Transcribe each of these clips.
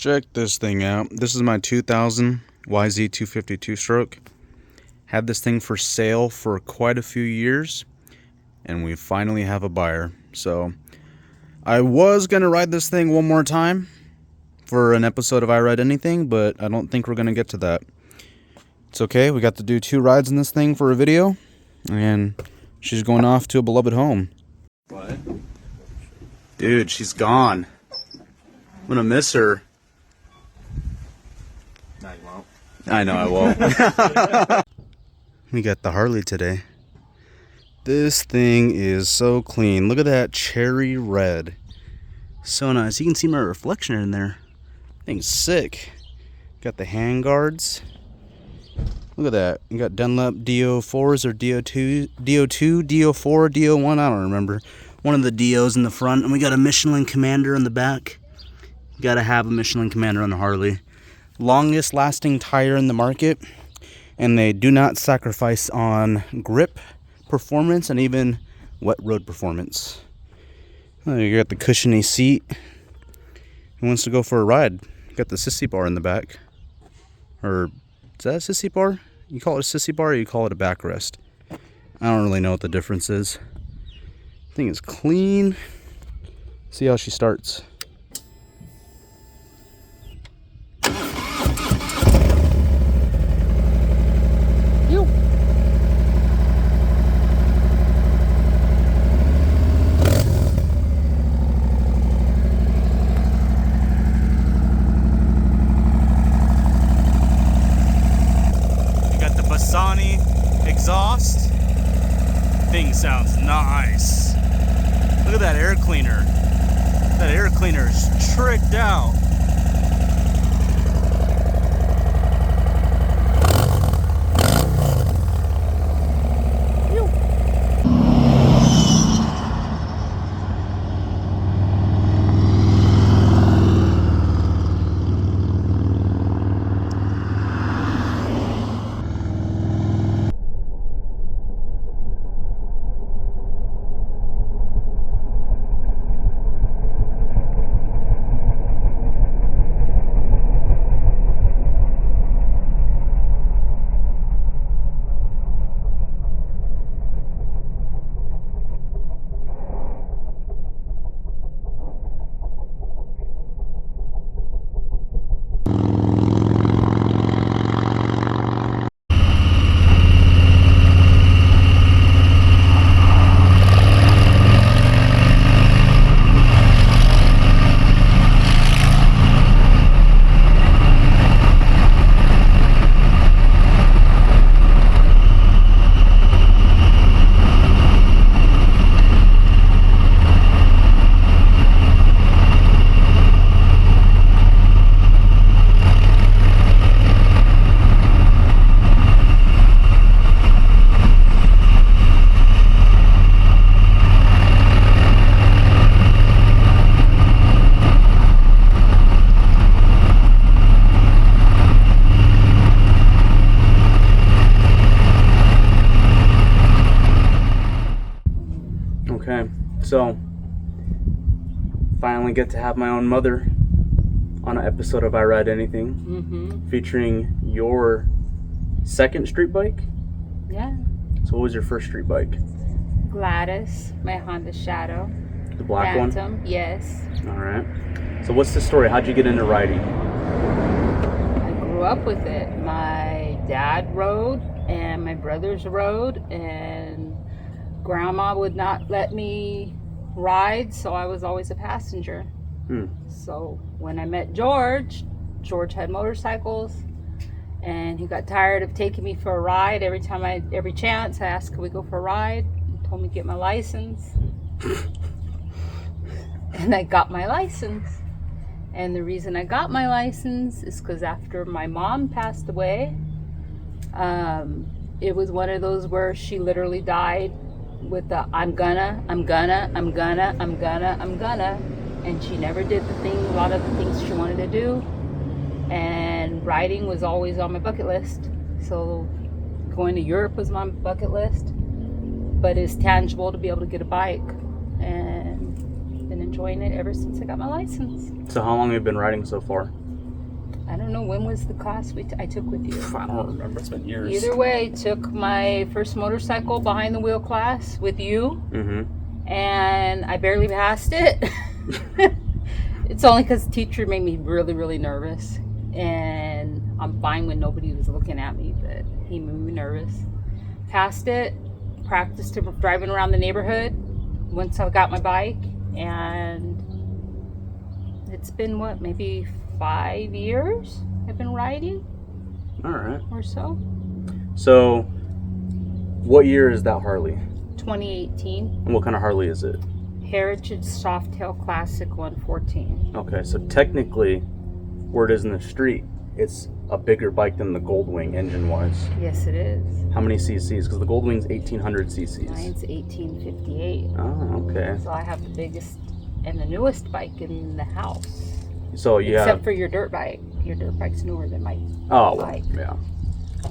Check this thing out. This is my 2000 YZ250 two-stroke. Had this thing for sale for quite a few years, and we finally have a buyer. So I was gonna ride this thing one more time for an episode of I Ride Anything, but I don't think we're gonna get to that. It's okay, we got to do 2 rides in this thing for a video, and she's going off to a beloved home. What? Dude, she's gone. I'm gonna miss her. No, you won't. I know I won't. We got the Harley today. This thing is so clean. Look at that cherry red. So nice. You can see my reflection in there. Thing's sick. Got the hand guards. Look at that. You got Dunlop DO4s or DO2, DO4, DO1, I don't remember. One of the DOs in the front. And we got a Michelin Commander in the back. You gotta have a Michelin Commander on the Harley. Longest lasting tire in the market. And they do not sacrifice on grip performance and even wet road performance. Oh, you got the cushiony seat. Who wants to go for a ride? You got the sissy bar in the back. Or is that a sissy bar? You call it a sissy bar or you call it a backrest? I don't really know what the difference is. Thing is clean. See how she starts. Exhaust. Thing sounds nice. Look at that air cleaner. That air cleaner is tricked out. Okay, so finally get to have my own mother on an episode of I Ride Anything, featuring your second street bike. Yeah. So what was your first street bike? Gladys, my Honda Shadow. The black Phantom, one? yes. All right. So what's the story? How'd you get into riding? I grew up with it. My dad rode and my brothers rode, and Grandma would not let me ride, so I was always a passenger. So when I met George had motorcycles, and he got tired of taking me for a ride. Every chance I asked, could we go for a ride? He told me to get my license. And I got my license. And the reason I got my license is because after my mom passed away, it was one of those where she literally died with the I'm gonna, and she never did a lot of the things she wanted to do. And riding was always on my bucket list. So going to Europe was my bucket list, but it's tangible to be able to get a bike, and been enjoying it ever since I got my license. So how long have you been riding so far? I don't know, when was the class I took with you? I don't remember. It's been years. Either way, took my first motorcycle behind the wheel class with you. Mm-hmm. And I barely passed it. It's only because the teacher made me really, really nervous. And I'm fine when nobody was looking at me, but he made me nervous. Passed it, practiced driving around the neighborhood once I got my bike. And it's been, what, maybe 5 years I've been riding? All right. Or so. So, what year is that Harley? 2018. And what kind of Harley is it? Heritage Softail Classic 114. Okay, so technically, where it is in the street, it's a bigger bike than the Goldwing engine-wise. Yes, it is. How many cc's? Because the Goldwing's 1,800 cc's. Mine's 1858. Oh, okay. So I have the biggest and the newest bike in the house. So you Except have... for your dirt bike. Your dirt bike's newer than my bike. Yeah.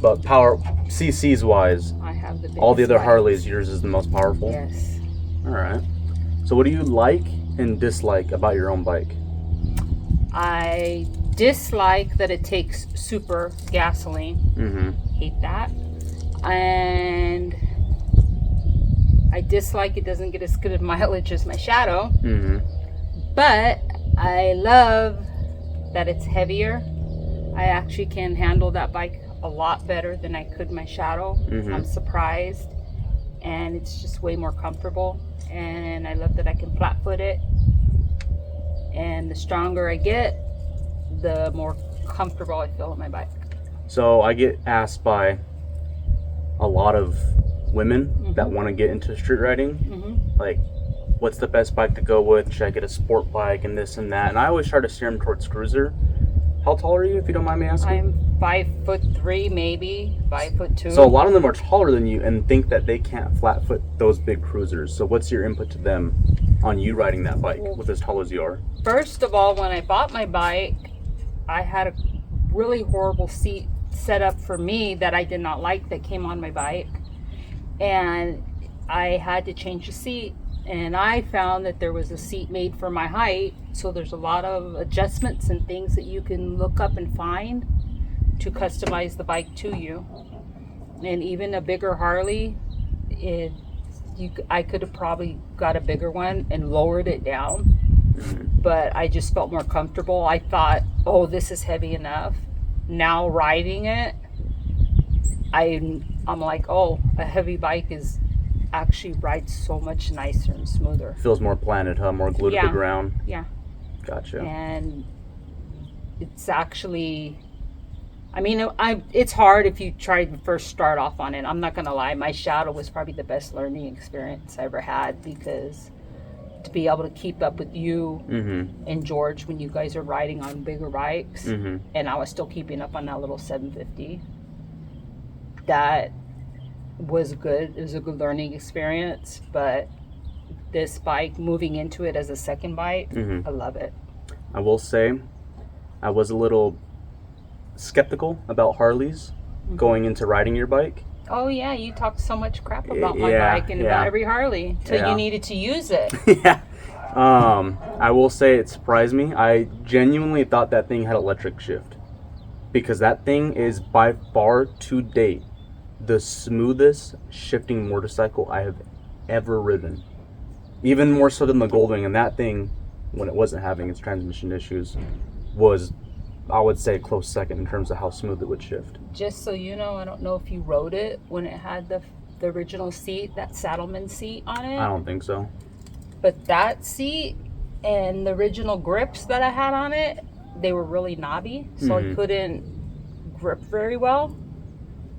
But power, cc's-wise, I have the biggest all the other bike. Harleys, yours is the most powerful? Yes. All right. So what do you like and dislike about your own bike? I dislike that it takes super gasoline. Mm-hmm. Hate that. And I dislike it doesn't get as good of mileage as my Shadow. Mm-hmm. But I love that it's heavier. I actually can handle that bike a lot better than I could my Shadow. Mm-hmm. I'm surprised. And it's just way more comfortable. And I love that I can flat foot it. And the stronger I get, the more comfortable I feel on my bike. So I get asked by a lot of women that want to get into street riding, like, what's the best bike to go with? Should I get a sport bike and this and that? And I always try to steer them towards cruiser. How tall are you, if you don't mind me asking? I'm 5'3", maybe 5'2". So a lot of them are taller than you and think that they can't flat foot those big cruisers. So what's your input to them on you riding that bike with as tall as you are? First of all, when I bought my bike, I had a really horrible seat set up for me that I did not like that came on my bike. And I had to change the seat. And I found that there was a seat made for my height. So there's a lot of adjustments and things that you can look up and find to customize the bike to you. And even a bigger Harley, I could have probably got a bigger one and lowered it down. But I just felt more comfortable. I thought, oh, this is heavy enough. Now riding it, I'm like, oh, a heavy bike is actually rides so much nicer and smoother. Feels more planted, huh? More glued to the ground. Yeah. Gotcha. And it's actually, I mean, it's hard if you try to first start off on it. I'm not gonna lie, my Shadow was probably the best learning experience I ever had, because to be able to keep up with you and George when you guys are riding on bigger bikes, and I was still keeping up on that little 750. That was good. It was a good learning experience, but this bike, moving into it as a second bike, I love it. I will say, I was a little skeptical about Harleys going into riding your bike. Oh yeah, you talked so much crap about my bike and about every Harley till you needed to use it. Yeah. I will say it surprised me. I genuinely thought that thing had electric shift, because that thing is by far to date the smoothest shifting motorcycle I have ever ridden. Even more so than the Goldwing, and that thing, when it wasn't having its transmission issues, was, I would say, a close second in terms of how smooth it would shift. Just so you know, I don't know if you rode it when it had the original seat, that Saddleman seat on it. I don't think so. But that seat and the original grips that I had on it, they were really knobby, so I couldn't grip very well.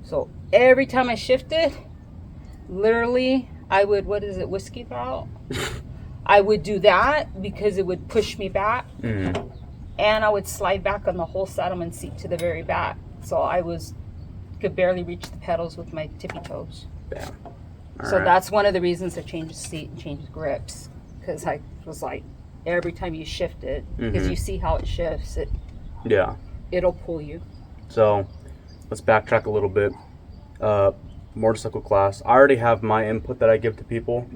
So every time I shifted, literally, I would, whiskey throttle? I would do that because it would push me back. And I would slide back on the whole Saddleman seat to the very back. So I could barely reach the pedals with my tippy toes. Damn. So that's one of the reasons I changed the seat and changed grips. Because I was like, every time you shift it, because you see how it shifts, it'll pull you. So let's backtrack a little bit. Motorcycle class. I already have my input that I give to people.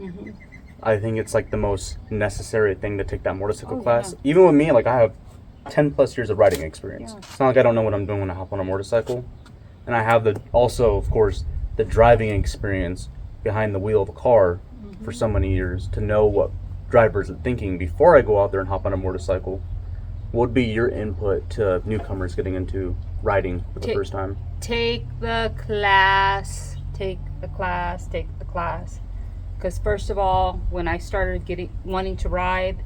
I think it's like the most necessary thing to take that motorcycle class. Even with me, like, I have 10 plus years of riding experience. Yeah. It's not like I don't know what I'm doing when I hop on a motorcycle. And I have also, of course, the driving experience behind the wheel of a car for so many years to know what drivers are thinking before I go out there and hop on a motorcycle. What would be your input to newcomers getting into riding for the first time? Take the class. Take the class. Take the class. Because first of all, when I started wanting to ride,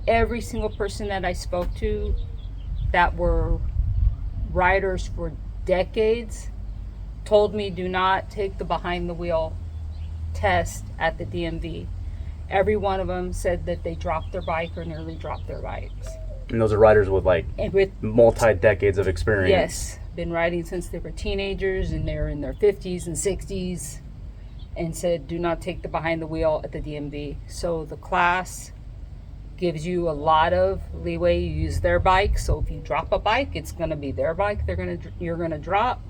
every single person that I spoke to that were riders for decades told me do not take the behind the wheel test at the DMV. Every one of them said that they dropped their bike or nearly dropped their bikes. And those are riders with with multi-decades of experience. Yes, been riding since they were teenagers and they're in their 50s and 60s, and said do not take the behind the wheel at the DMV. So the class gives you a lot of leeway. You use their bike, so if you drop a bike, it's going to be their bike you're going to drop,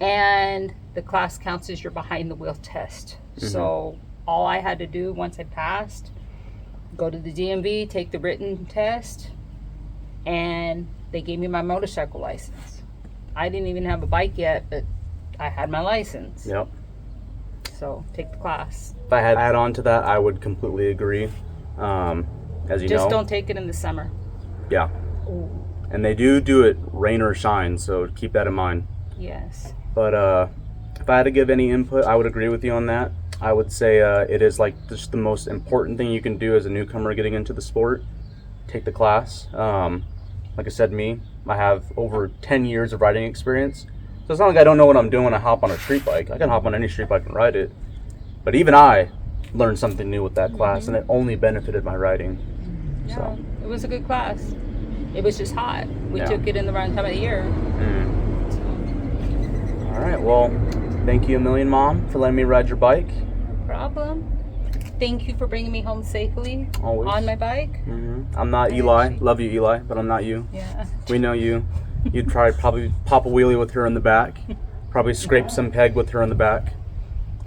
and the class counts as your behind the wheel test. So all I had to do once I passed, go to the DMV, take the written test, and they gave me my motorcycle license. I didn't even have a bike yet, but I had my license. Yep. So take the class. If I had to add on to that, I would completely agree. As you know, just don't take it in the summer. Yeah. Ooh. And they do it rain or shine, so keep that in mind. Yes. But if I had to give any input, I would agree with you on that. I would say it is like just the most important thing you can do as a newcomer getting into the sport. Take the class. Like I said, I have over 10 years of riding experience. So it's not like I don't know what I'm doing when I hop on a street bike. I can hop on any street bike and ride it. But even I learned something new with that class, and it only benefited my riding. Yeah, So it was a good class. It was just hot. We took it in the wrong time of the year. So. All right, well, thank you a million, Mom, for letting me ride your bike. No problem. Thank you for bringing me home safely. Always. On my bike. I'm not Eli. Love you, Eli, but I'm not you. Yeah. We know you. You'd probably pop a wheelie with her in the back. Probably scrape some peg with her in the back.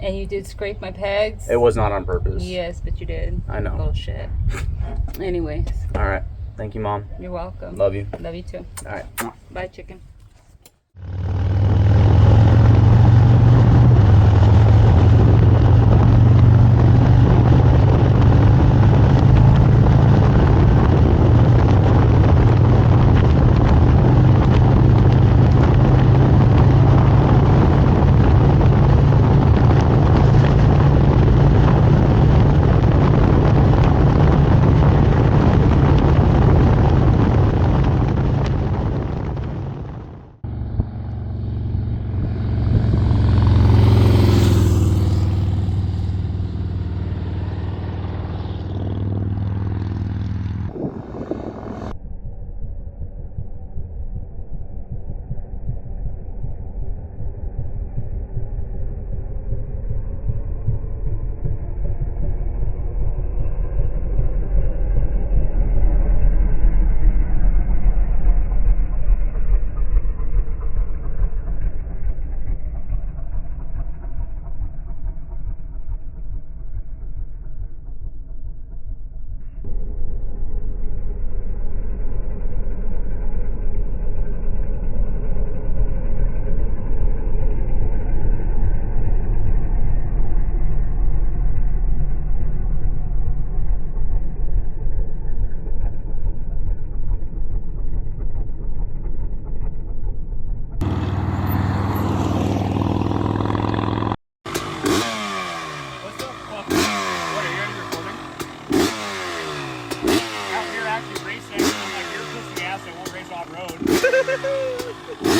And you did scrape my pegs? It was not on purpose. Yes, but you did. I know. Bullshit. Anyways. All right. Thank you, Mom. You're welcome. Love you. Love you too. All right. Bye, chicken.